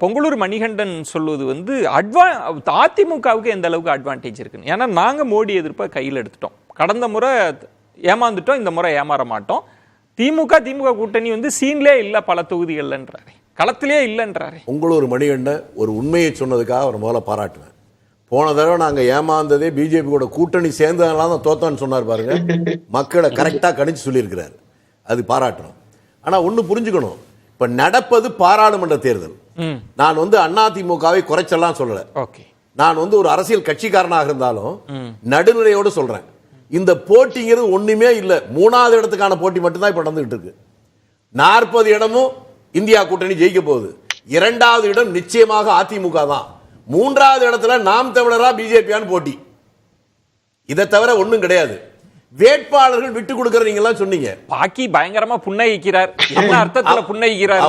பொங்கலூர் மணிகண்டன் சொல்வது வந்து அதிமுகவுக்கு எந்த அளவுக்கு அட்வான்டேஜ் இருக்குன்னு. ஏன்னா நாங்கள் மோடி எதிர்ப்பை கையில் எடுத்துட்டோம். கடந்த முறை ஏமாந்துட்டோம், இந்த முறை ஏமாற மாட்டோம். திமுக கூட்டணி வந்து சீன்லே இல்லை, பல தொகுதிகள்ன்றாரு, களத்திலே இல்லைன்றாரு. பொங்கலூர் மணிகண்டன் ஒரு உண்மையை சொன்னதுக்காக அவர் முதல்ல பாராட்டுவேன். போன தடவை நாங்கள் ஏமாந்ததே பிஜேபி கூட கூட்டணி சேர்ந்ததுனால தான் தோத்தான்னு சொன்னார் பாருங்க. மக்களை கரெக்டாக கணிச்சு சொல்லியிருக்கிறார், அது பாராட்டணும். ஆனால் ஒன்று புரிஞ்சுக்கணும், இப்போ நடப்பது பாராளுமன்ற தேர்தல். நான் வந்து அதிமுகவை குறைச்செல்லாம் சொல்லலை. நான் வந்து ஒரு அரசியல் கட்சிக்காரனாக இருந்தாலும் நடுநிலையோடு சொல்றேன். இந்த போட்டிங்கிறது ஒண்ணுமே இல்லை. 3வது இடத்துக்கான போட்டி மட்டும்தான் இப்போ நடந்துகிட்டு இருக்கு. 40 இடமும் இந்தியா கூட்டணி ஜெயிக்க போகுது. 2வது இடம் நிச்சயமாக அதிமுக தான். 3வது இடத்துல நாம் தமிழரா பிஜேபியான்னு போட்டி. இதை தவிர ஒன்றும் கிடையாது. வேட்பாளர்கள் விட்டு கொடுக்கிற நீங்க எல்லாம் சொன்னீங்க. பாக்கி பயங்கரமா புன்னகிக்கிறார். என்ன அர்த்தத்துல புன்னகிக்கிறார்?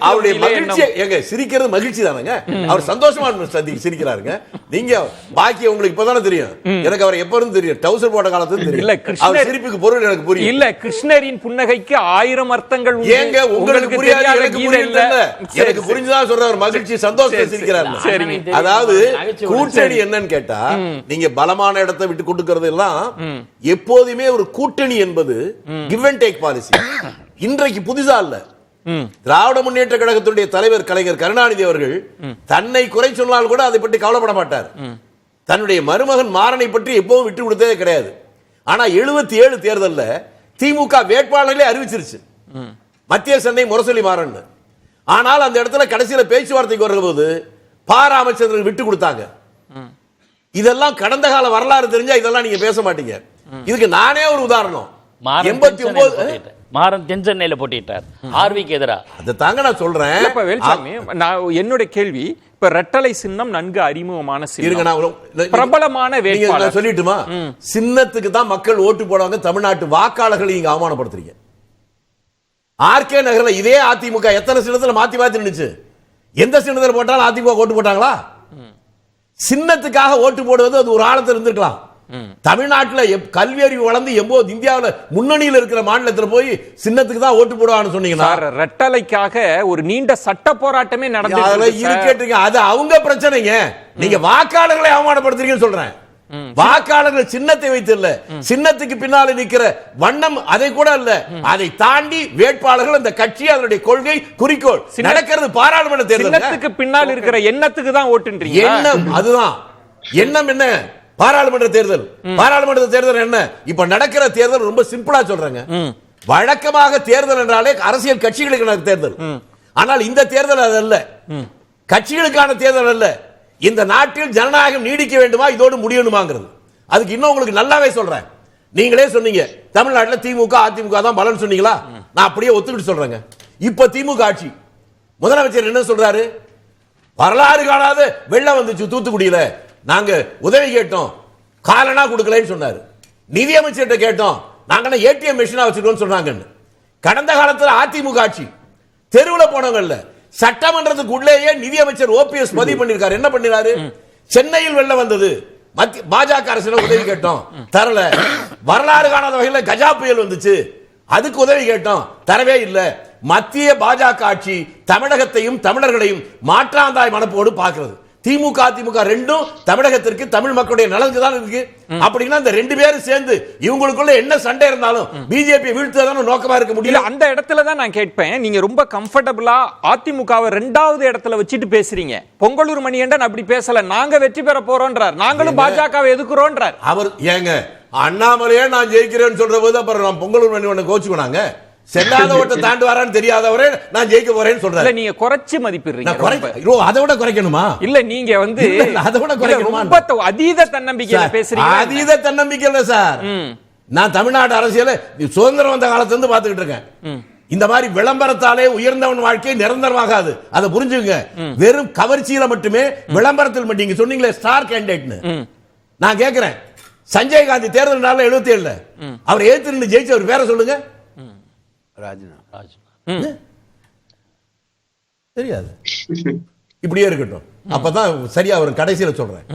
அவருடைய மகிழ்ச்சி எங்க சிரிக்கிறது மகிழ்ச்சி தானங்க. அவர் சந்தோஷமா சிரிக்கிறாருங்க. நீங்க பாக்கி உங்களுக்கு இப்பதானே தெரியும். எனக்கு அவர் எப்ப இருந்து தெரியும், டவுசர் போட்ட காலத்துல தெரியும். இல்ல கிருஷ்ணர் சிரிப்புக்கு பொருள் எனக்கு புரியும். இல்ல கிருஷ்ணரின் புன்னகைக்கு 1000 அர்த்தங்கள் ஏங்க உங்களுக்கு புரியாது, எனக்கு புரியல. எனக்கு புரிஞ்சுதான் சொல்ற மகிழ்ச்சி சந்தோஷமா சிரிக்கிறாரு. அதாவது கூட்டணி என்னன்னு கேட்டா, நீங்க பலமான இடத்தை விட்டு கொடுக்கிறது எல்லாம் எப்போதுமே ஒரு கூட்டணி என்பது கிவ் அண்ட் டேக் பாலிசி. இன்றைக்கு புதிதா இல்ல. திராவிட முன்னேற்ற கழகத்துடைய தலைவர் கலைஞர் கருணாநிதி அவர்கள் தன்னை குறை சொன்னால் கூட அதை பற்றி கவலைப்பட மாட்டார். தன்னுடைய மருமகன் மாறனை பற்றி எப்பவும் விட்டு கொடுத்ததே கிடையாது. ஆனா 77 தேர்தல்ல திமுக வேட்பாளர்களே அறிவிச்சிருச்சு மத்திய சென்னை முரசொலி மாறன். ஆனால் அந்த இடத்துல கடைசியில பேச்சுவார்த்தைக்கு வரும்போது பாரா அமைச்சர்கள் விட்டு கொடுத்தாங்க. இதெல்லாம் கடந்த கால வரலாறு தெரிஞ்சா இதெல்லாம் நீங்க பேச மாட்டீங்க. இதுக்கு நானே ஒரு உதாரணம். 89 மாறன் தென்சென்னையில போட்டிட்டார் ஆர்விக்கு எதிரா. அதை தாங்க நான் சொல்றேன். இப்ப வேல்சாமி, நான் என்னோட கேள்வி, இப்ப ரெட்டலை சின்னம் நன்கு அறிமுகமான சின்னம், பிரபலமான வேட்பாளர் சொல்லிட்டுமா? சின்னத்துக்கு தான் மக்கள் ஓட்டு போடுவாங்க. தமிழ்நாட்டு வாக்காளர்களை நீங்க அவமானப்படுத்துறீங்க. ஆர்கே நகர்ல இதே அதிமுக எத்தனை சின்னத்துல மாத்தி மாத்தி நின்னுச்சு? எந்த சின்னத்தில் போட்டாலும் அதிமுக ஓட்டு போட்டாங்களா? சின்னத்துக்காக ஓட்டு போடுவது அது ஒரு ஆழத்தில் இருந்திருக்கலாம். தமிழ்நாட்டில் கல்வி அறிவு வளர்ந்து இந்தியாவில் முன்னணியில் இருக்கிற மாநிலத்தில் போய் சின்னத்துக்கு தான் ஓட்டு போடுவான்னு சொன்னீங்கன்னா, ரெட்டலைக்காக ஒரு நீண்ட சட்ட போராட்டமே நடந்து, அது அவங்க பிரச்சனைங்க. நீங்க வாக்காளர்களை அவமானப்படுத்துறீங்கன்னு சொல்றேன். வாக்காளர்கள் சின்னத்தை வைத்து இல்ல, சின்னத்துக்கு பின்னால நிக்கிற வண்ணம் அதை கூட இல்ல, அதை தாண்டி வேட்பாளர்கள், அந்த கட்சி, அதனுடைய கொள்கை, குறிக்கோள், நடக்கிறது பாராளுமன்ற தேர்தல். சின்னத்துக்கு பின்னால் இருக்கிற எண்ணத்துக்கு தான் ஓட்டுன்றீங்க. எண்ணம் அதுதான். எண்ணம் என்ன? பாராளுமன்ற தேர்தல். பாராளுமன்ற தேர்தல் என்ன? இப்ப நடக்கிற தேர்தல் ரொம்ப சிம்பிளா சொல்றேங்க. வழக்கமாக தேர்தல் என்றாலே அரசியல் கட்சிகளுக்கு தேர்தல். ஆனால் இந்த தேர்தல் அது அல்ல, கட்சிகளுக்கான தேர்தல் அல்ல. இந்த நாட்டில் ஜனநாயகம் நீடிக்க வேண்டுமா, இதோடு முடியணுமாங்கிறது. அதுக்கு இன்னும் உங்களுக்கு நல்லாவே சொல்றேன். நீங்களே சொன்னீங்க தமிழ்நாட்டில் திமுக அதிமுக தான் பலன் சொன்னீங்களா? நான் அப்படியே ஒத்துக்கிட்டு சொல்றேங்க. இப்ப திமுக ஆட்சி, முதலமைச்சர் என்ன சொல்றாரு? வரலாறு காணாத வெள்ளம் வந்துச்சு தூத்துக்குடியில, நாங்க உதவி கேட்டோம், காலனா கொடுக்கலன்னு சொன்னாரு. நிதியமைச்சர்கிட்ட கேட்டோம், நாங்க ஏடிஎம் மெஷினா வச்சிருக்கோம் சொன்னாங்க. கடந்த காலத்தில் அதிமுக ஆட்சி தெருவில் போனவங்கல்ல, சட்டமன்றத்துக்குள்ளேயே நிதியமைச்சர் ஓபிஎஸ் பதிவு பண்ணிருக்காரு. என்ன பண்ணினாரு? சென்னையில் வெள்ளம் வந்தது, பாஜக அரசு உதவி கேட்டோம், தரல. வரலாறு காணாத வகையில் கஜா புயல் வந்துச்சு, அதுக்கு உதவி கேட்டோம், தரவே இல்லை. மத்திய பாஜக ஆட்சி தமிழகத்தையும் தமிழர்களையும் மாற்றாந்தாய் மனப்போடு பார்க்கிறது. திமுக அதிமுக ரெண்டும் தமிழகத்திற்கு, தமிழ் மக்களுடைய நலனுக்கு தான் இருக்கு. அப்படின்னா இந்த ரெண்டு பேரும் சேர்ந்து இவங்களுக்குள்ள என்ன சண்டை இருந்தாலும் பிஜேபி வீழ்த்துறதான நோக்கமா இருக்க முடியல. அந்த இடத்துல தான் நான் கேட்பேன், நீங்க ரொம்ப கம்ஃபர்டபுளா அதிமுகவை 2வது இடத்துல வச்சுட்டு பேசுறீங்க. பொங்கலூர் மணிகண்டன் அப்படி பேசல, நாங்க வெற்றி பெற போறோம்ன்றார், நாங்களும் பாஜகவை எதுக்குறோம்ன்றார். அவர் ஏங்க அண்ணாமலையே நான் ஜெயிக்கிறேன்னு சொல்ற போது அப்புறம் நான் பொங்கலூர் மணிகண்டன் கோச்சுக்குனாங்க. செல்லாத ஓட்ட தாண்டு வரான்னு தெரியாதவரே நான் ஜெயிக்க போறேன்னு சொல்றேன். நீங்க குறைச்சு மதிப்பிடுறீங்க. அதை விட குறைக்கணுமா? இல்ல நீங்க வந்து அதை விட குறைக்கணுமா? அதீத தன்னம்பிக்கையில பேசுறீங்க. அதீத தன்னம்பிக்கை இல்ல சார். நான் தமிழ்நாடு அரசியல சுதந்திரம் வந்த காலத்துல இருந்து பாத்துக்கிட்டு இருக்கேன். இந்த மாதிரி விளம்பரத்தாலே உயர்ந்தவன் வாழ்க்கை நிரந்தரமாகாது, அதை புரிஞ்சுங்க. வெறும் கவர்ச்சியில மட்டுமே, விளம்பரத்தில் மட்டும். நீங்க சொன்னீங்களே ஸ்டார் கேண்டிடேட்னு, நான் கேட்கிறேன், சஞ்சய் காந்தி தேர்தல் 77 அவர் எதிர்த்து நின்று ஜெயிச்சு அவர் பேரை சொல்லுங்க. தெரியாது. இப்படியே இருக்கட்டும், அப்பதான் சரியா வரும். கடைசியில சொல்றேன்,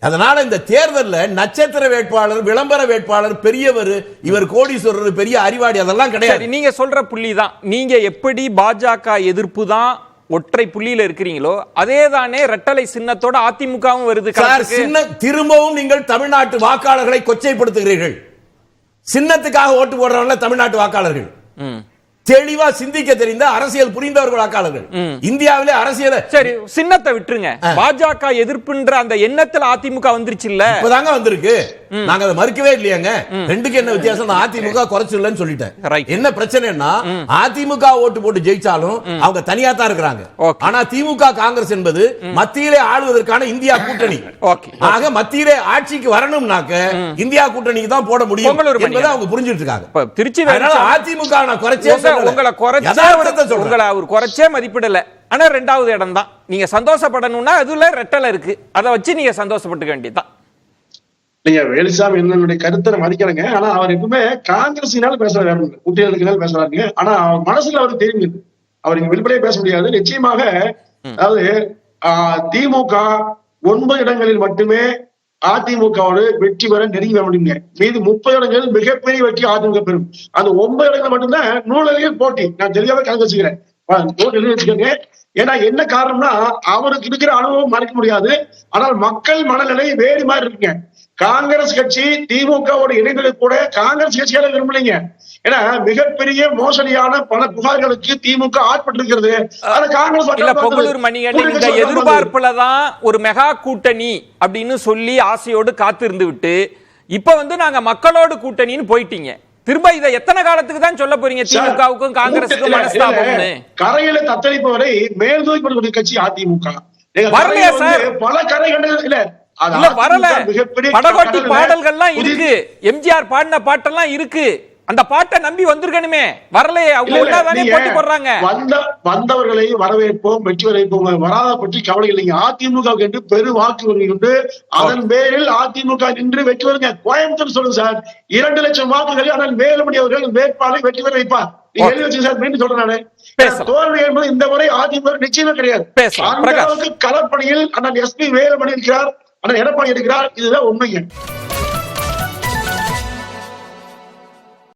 அதனால இந்த தேர்தலில் நட்சத்திர வேட்பாளர், விளம்பர வேட்பாளர், பெரியவர், இவர் கோடீஸ்வரர், பெரிய அறிவாளி அதெல்லாம் கிடையாது. நீங்க சொல்ற புள்ளி தான். நீங்க எப்படி பாஜக எதிர்ப்பு தான் ஒற்றை புள்ளியில இருக்கிறீங்களோ அதே தானே ரெட்டலை சின்னத்தோட அதிமுகவும் வருது. திரும்பவும் நீங்கள் தமிழ்நாட்டு வாக்காளர்களை கொச்சைப்படுத்துகிறீர்கள். சின்னத்துக்காக ஓட்டு போடுறவங்க தமிழ்நாட்டு வாக்காளர்கள் தெளிவா சிந்திக்க தெரிந்த அரசியல் புரிந்தவர்கள் வாக்காளர்கள். இந்தியாவிலே அரசியல் சரி, சின்னத்தை விட்டுருங்க. பாஜக எதிர்ப்புன்ற அந்த எண்ணத்துல அதிமுக வந்துருச்சு இல்ல? இப்பதாங்க வந்திருக்கு. நாங்க அதை மறுக்கவே இல்லையாங்க. ரெண்டுக்கு என்ன வித்தியாசம்? அதிமுக குறைச்சிடலன்னு சொல்லிட்டேன். என்ன பிரச்சனைன்னா அதிமுக ஓட்டு போட்டு ஜெயிச்சாலும் அவங்க தனியா தான் இருக்கிறாங்க. ஆனா திமுக காங்கிரஸ் என்பது மத்தியிலே ஆளுவதற்கான இந்தியா கூட்டணி. ஆக மத்தியிலே ஆட்சிக்கு வரணும்னாக்க இந்தியா கூட்டணிக்கு தான் போட முடியும் என்பதை அவங்க புரிஞ்சுட்டு இருக்காங்க. திருச்சி அதிமுக குறைச்சே உங்களை அவர் குறைச்சே மதிப்பிடல. ஆனா ரெண்டாவது இடம் தான். நீங்க சந்தோஷப்படணும்னா அதுல ரெட்டலை இருக்கு. அதை வச்சு நீங்க சந்தோஷப்பட்டுக்க வேண்டியதுதான். நீங்க வேலுசாமி என்னுடைய கருத்தை மதிக்கிறேங்க. ஆனா அவர் எப்பவுமே காங்கிரஸினால பேசுறாரு, கூட்டணிகளுக்கு பேசுறாருங்க. ஆனா அவர் மனசுல அவருக்கு தெரியுது, அவர் இங்க வெளிப்படையா பேச முடியாது. நிச்சயமாக அதாவது திமுக 9 இடங்களில் மட்டுமே அதிமுகவோடு வெற்றி பெற நெருங்கி வர முடியுங்க. மீது 30 இடங்கள் மிகப்பெரிய வெற்றி அதிமுக பெறும். அந்த 9 இடங்கள் மட்டும்தான் நூலகில் போட்டி. நான் தெளிவாக கணக்கு வச்சுக்கிறேன். ஏன்னா என்ன காரணம்னா அவருக்கு இருக்கிற அனுபவம் மறைக்க முடியாது. ஆனால் மக்கள் மனநிலை வேறு மாதிரி இருக்குங்க. காங்கிரஸ் கட்சி திமுகவோட இணைந்தது கூட காங்கிரஸ் கட்சியால விரும்பலைங்க. ஏன்னா மிகப்பெரிய மோசடியான பல புகார்களுக்கு திமுக ஆட்பட்டிருக்கிறது. எதிர்பார்ப்புலதான் ஒரு மெகா கூட்டணி அப்படின்னு சொல்லி ஆசையோடு காத்திருந்து விட்டு இப்ப நாங்க மக்களோடு கூட்டணின்னு போயிட்டீங்க. திரும்ப இதை எத்தனை காலத்துக்கு தான் சொல்ல போறீங்க? திமுகவுக்கும் காங்கிரஸுக்கும் மனஸ்தாபம்னு கரையில தத்தளிப்பவரை மேல் தூக்கி கட்சி அதிமுக வரலையா சார்? பல கரை கண்டது இல்ல வரல. படகோட்டி பாடல்கள்லாம் இருக்கு, எம்ஜிஆர் பாடின பாட்டெல்லாம் இருக்கு. அந்த பாட்டை நம்பி வந்திருக்கணுமே, வரலையே. அவங்க போட்டி போடுறாங்க. வந்தவர்களை வரவேற்போம், வெற்றி வரவேற்போம். வராத பற்றி கவலை இல்லைங்க. அதிமுக என்று பெரு வாக்கு உண்டு. அதன் பேரில் அதிமுக நின்று வெற்றி வருங்க. கோயம்புத்தூர் சொல்லுங்க சார், 2 லட்சம் வாக்குகள். ஆனால் வேலுமணி அவர்கள் வேட்பாளரை வெற்றி பெற வைப்பார். எழுதி வச்சு சார், மீண்டும் சொல்றேன் நானு. தோல்வி என்பது இந்த முறை அதிமுக நிச்சயமே கிடையாது. அந்த அளவுக்கு களப்பணியில் அண்ணன் SP வேலுமணி இருக்கிறார், அண்ணன் எடப்பாடி இருக்கிறார். இதுதான் உண்மைங்க.